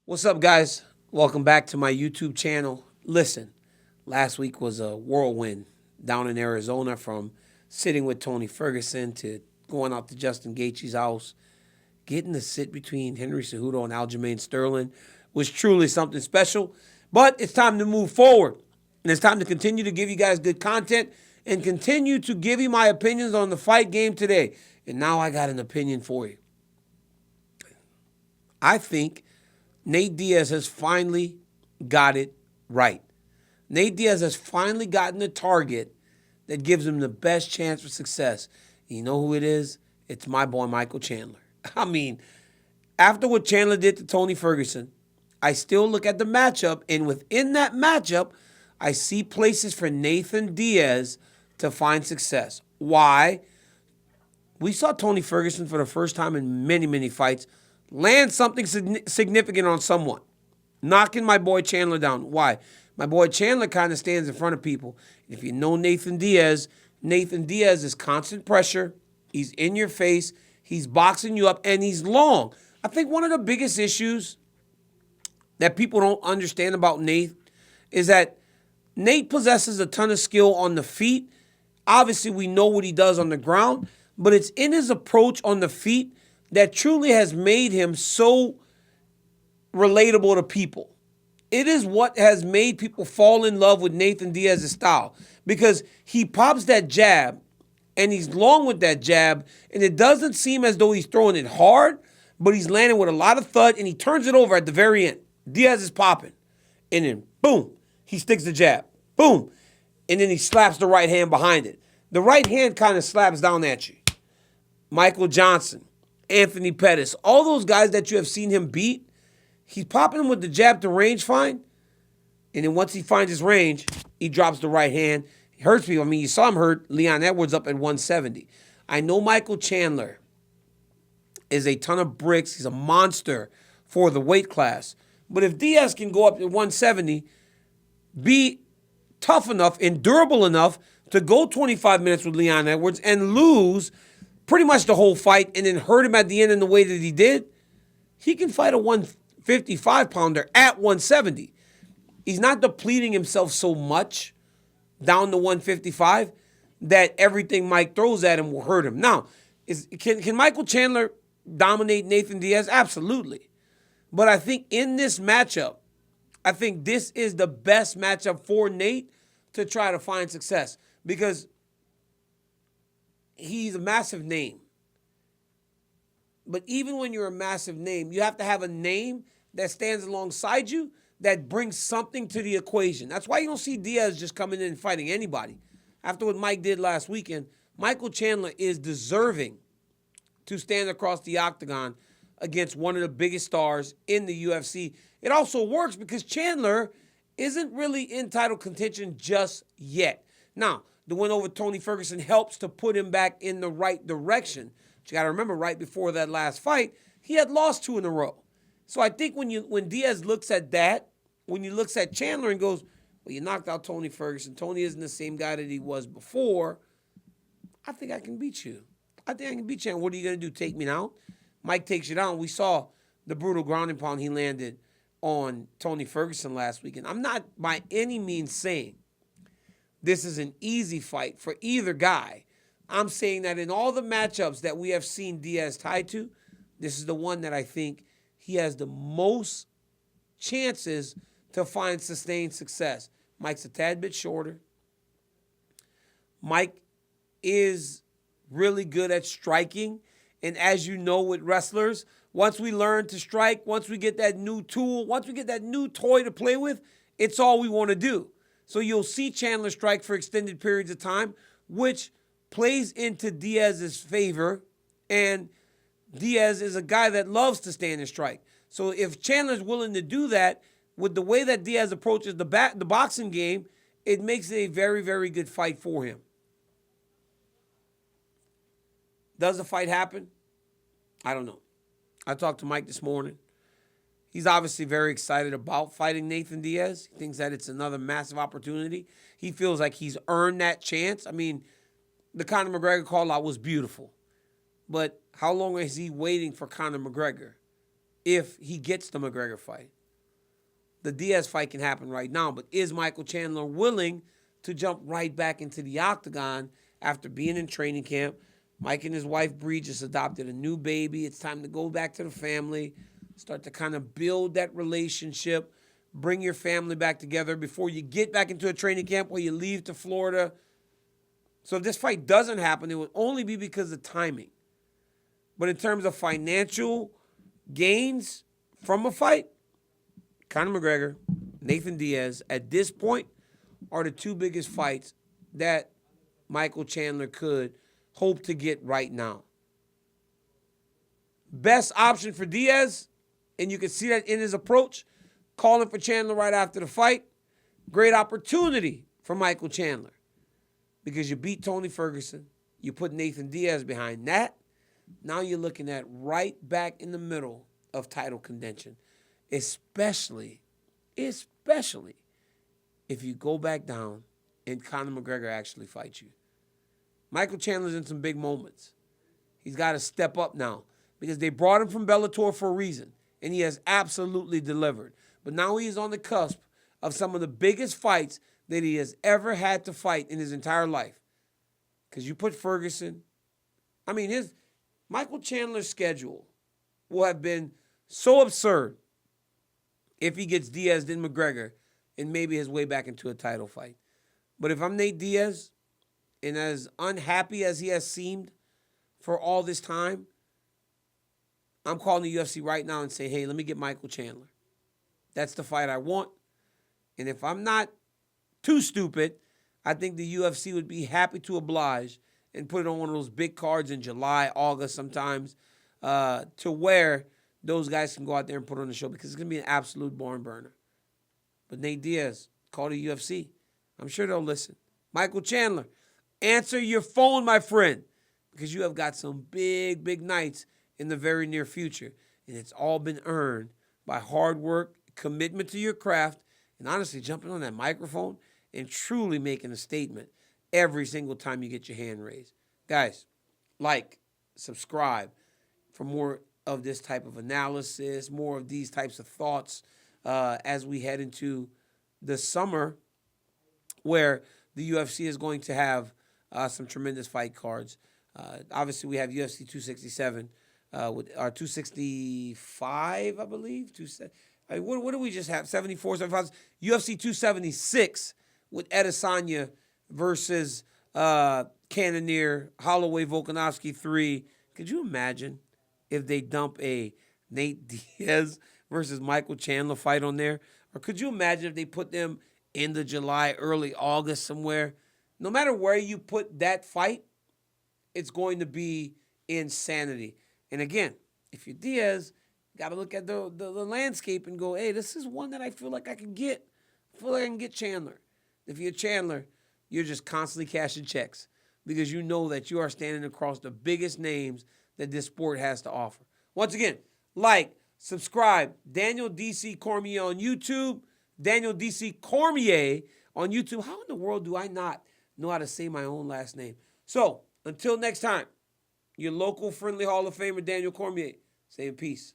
What's up, guys? Welcome back to my YouTube channel. Listen, last week was a whirlwind down in Arizona, from sitting with Tony Ferguson to going out to Justin Gaethje's house. Getting to sit between Henry Cejudo and Aljamain Sterling was truly something special. But it's time to move forward. And it's time to continue to give you guys good content and continue to give you my opinions on the fight game today. And now I got an opinion for you. I think Nate Diaz has finally got it right. Nate Diaz has finally gotten a target that gives him the best chance for success. You know who it is? It's my boy Michael Chandler. I mean, after what Chandler did to Tony Ferguson, I still look at the matchup, and within that matchup, I see places for Nathan Diaz to find success. Why? We saw Tony Ferguson for the first time in many, many fights land something significant on someone, knocking my boy Chandler down. Why? My boy Chandler kind of stands in front of people. If you know Nathan Diaz is constant pressure. He's in your face. He's boxing you up, and he's long. I think one of the biggest issues that people don't understand about Nate is that Nate possesses a ton of skill on the feet. Obviously, we know what he does on the ground, but it's in his approach on the feet that truly has made him so relatable to people. It is what has made people fall in love with Nathan Diaz's style, because he pops that jab, and he's long with that jab, and it doesn't seem as though he's throwing it hard, but he's landing with a lot of thud, and he turns it over at the very end. Diaz is popping, and then boom, he sticks the jab, boom, and then he slaps the right hand behind it. The right hand kind of slaps down at you. Michael Johnson, Anthony Pettis, all those guys that you have seen him beat, he's popping them with the jab to range fine, and then once he finds his range, he drops the right hand. He hurts people. I mean, you saw him hurt Leon Edwards up at 170. I know Michael Chandler is a ton of bricks. He's a monster for the weight class. But if Diaz can go up to 170, be tough enough and durable enough to go 25 minutes with Leon Edwards and lose pretty much the whole fight and then hurt him at the end in the way that he did, he can fight a 155-pounder at 170. He's not depleting himself so much down to 155 that everything Mike throws at him will hurt him. Now, can Michael Chandler dominate Nathan Diaz? Absolutely. But I think in this matchup, I think this is the best matchup for Nate to try to find success, because he's a massive name. But even when you're a massive name, you have to have a name that stands alongside you that brings something to the equation. That's why you don't see Diaz just coming in and fighting anybody. After what Mike did last weekend, Michael Chandler is deserving to stand across the octagon against one of the biggest stars in the UFC. It also works because Chandler isn't really in title contention just yet. Now, the win over Tony Ferguson helps to put him back in the right direction. But you got to remember, right before that last fight, he had lost 2 in a row. So I think when Diaz looks at that, when he looks at Chandler and goes, well, you knocked out Tony Ferguson. Tony isn't the same guy that he was before. I think I can beat you. I think I can beat you. And what are you going to do, take me down? Mike takes you down. We saw the brutal ground and pound he landed on Tony Ferguson last weekend. I'm not by any means saying this is an easy fight for either guy. I'm saying that in all the matchups that we have seen Diaz tied to, this is the one that I think he has the most chances to find sustained success. Mike's a tad bit shorter. Mike is really good at striking. And as you know with wrestlers, once we learn to strike, once we get that new tool, once we get that new toy to play with, it's all we want to do. So you'll see Chandler strike for extended periods of time, which plays into Diaz's favor. And Diaz is a guy that loves to stand and strike. So if Chandler's willing to do that, with the way that Diaz approaches the boxing game, it makes it a very, very good fight for him. Does the fight happen? I don't know. I talked to Mike this morning. He's obviously very excited about fighting Nathan Diaz. He thinks that it's another massive opportunity. He feels like he's earned that chance. I mean, the Conor McGregor call-out was beautiful. But how long is he waiting for Conor McGregor if he gets the McGregor fight? The Diaz fight can happen right now, but is Michael Chandler willing to jump right back into the octagon after being in training camp? Mike and his wife Bree just adopted a new baby. It's time to go back to the family, start to kind of build that relationship, bring your family back together before you get back into a training camp where you leave to Florida. So if this fight doesn't happen, it would only be because of timing. But in terms of financial gains from a fight, Conor McGregor, Nathan Diaz, at this point, are the two biggest fights that Michael Chandler could hope to get right now. Best option for Diaz, and you can see that in his approach, calling for Chandler right after the fight. Great opportunity for Michael Chandler because you beat Tony Ferguson. You put Nathan Diaz behind that. Now you're looking at right back in the middle of title contention, especially if you go back down and Conor McGregor actually fights you. Michael Chandler's in some big moments. He's got to step up now because they brought him from Bellator for a reason, and he has absolutely delivered. But now he is on the cusp of some of the biggest fights that he has ever had to fight in his entire life. Because you put Ferguson, Michael Chandler's schedule will have been so absurd if he gets Diaz then McGregor and maybe his way back into a title fight. But if I'm Nate Diaz, and as unhappy as he has seemed for all this time, I'm calling the UFC right now and saying, hey, let me get Michael Chandler. That's the fight I want. And if I'm not too stupid, I think the UFC would be happy to oblige and put it on one of those big cards in July, August sometimes, to where those guys can go out there and put on the show because it's going to be an absolute barn burner. But Nate Diaz, call the UFC. I'm sure they'll listen. Michael Chandler, answer your phone, my friend, because you have got some big, big nights in the very near future. And it's all been earned by hard work, commitment to your craft, and honestly jumping on that microphone and truly making a statement every single time you get your hand raised. Guys, like, subscribe for more of this type of analysis, more of these types of thoughts as we head into the summer where the UFC is going to have some tremendous fight cards. Obviously, we have UFC 267 with our 265, I believe. What do we just have? 74, 75? UFC 276 with Adesanya versus Cannonier, Holloway, Volkanovski 3. Could you imagine if they dump a Nate Diaz versus Michael Chandler fight on there? Or could you imagine if they put them in the July, early August somewhere? No matter where you put that fight, it's going to be insanity. And again, if you're Diaz, you got to look at the landscape and go, hey, this is one that I feel like I can get. I feel like I can get Chandler. If you're Chandler, you're just constantly cashing checks because you know that you are standing across the biggest names that this sport has to offer. Once again, like, subscribe. Daniel D.C. Cormier on YouTube. Daniel D.C. Cormier on YouTube. How in the world do I not know how to say my own last name? So, until next time, your local friendly Hall of Famer, Daniel Cormier, saying peace.